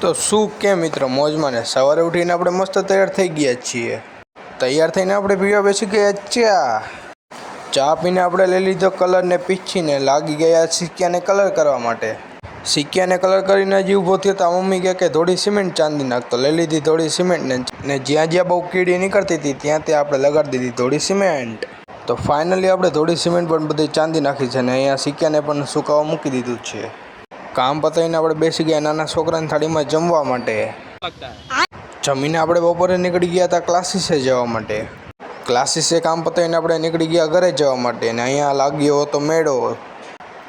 તો શું કે મિત્ર મોજમાં ને સવારે ઉઠીને આપણે મસ્ત તૈયાર થઈ ગયા છીએ. તૈયાર થઈને આપણે પીવા બેસી ગયા ચા પીને આપણે લઈ લીધો કલર ને પીછીને લાગી ગયા સિક્કાને કલર કરવા માટે. સિક્કાને કલર કરીને હજી ઊભો થયો તો મમ્મી કહે કે થોડી સિમેન્ટ ચાંદી નાખતો. લઈ લીધી થોડી સિમેન્ટ ને જ્યાં જ્યાં બહુ કીડી નીકળતી હતી ત્યાં ત્યાં આપણે લગાડી દીધી થોડી સિમેન્ટ. તો ફાઇનલી આપણે થોડી સિમેન્ટ પણ બધી ચાંદી નાખી છે ને અહીંયા સિક્કાને પણ સુકાવા મૂકી દીધું છે. કામ પતાવીને આપણે બેસી ગયા નાના છોકરાની થાળીમાં જમવા માટે. જમીને આપણે બપોરે નીકળી ગયા હતા ક્લાસીસે જવા માટે. ક્લાસીસે કામ પતાવીને આપણે નીકળી ગયા ઘરે જવા માટે ને અહીંયા લાગ્યો હતો મેળો.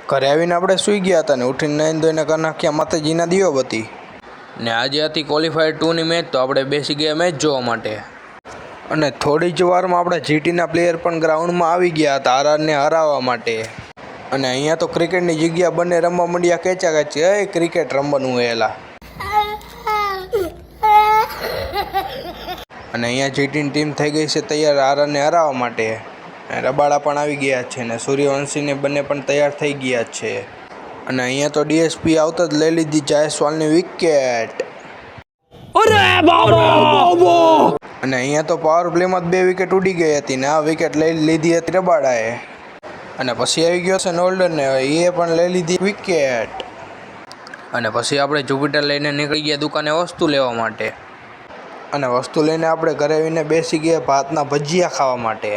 ઘરે આવીને આપણે સૂઈ ગયા હતા ને ઉઠીને નાઈને ધોઈને ઘર નાખ્યા માતાજીના દીવાબત્તી. ને આજે હતી ક્વોલિફાયર 2ની મેચ તો આપણે બેસી ગયા મેચ જોવા માટે. અને થોડી જ વારમાં આપણા જીટીના પ્લેયર પણ ગ્રાઉન્ડમાં આવી ગયા હતા આરઆરને હરાવવા માટે. અને અહીંયા તો ક્રિકેટની જગ્યા બંને રમવા માંડ્યા કેચાકેચી. ક્રિકેટ રમવાનું એલા. અને અહીંયા જીટીની ટીમ થઈ ગઈ છે તૈયાર આરઆરને હરાવવા માટે. રબાડા પણ આવી ગયા છે ને સૂર્યવંશીને બંને પણ તૈયાર થઈ ગયા છે. અને અહીંયા તો ડીએસપી આવતા જ લઈ લીધી જાયસવાલની વિકેટ. અને અહીંયા તો પાવર પ્લેમાં જ 2 વિકેટ ઉડી ગઈ હતી ને આ વિકેટ લઈ લીધી હતી રબાડાએ. અને પછી આવી ગયો છે નોલ્ડરને એ પણ લઈ લીધી વિકેટ. અને પછી આપણે જુપિટર લઈને નીકળી ગયા દુકાને વસ્તુ લેવા માટે. અને વસ્તુ લઈને આપણે ઘરે આવીને બેસી ગયા ભાતના ભજીયા ખાવા માટે.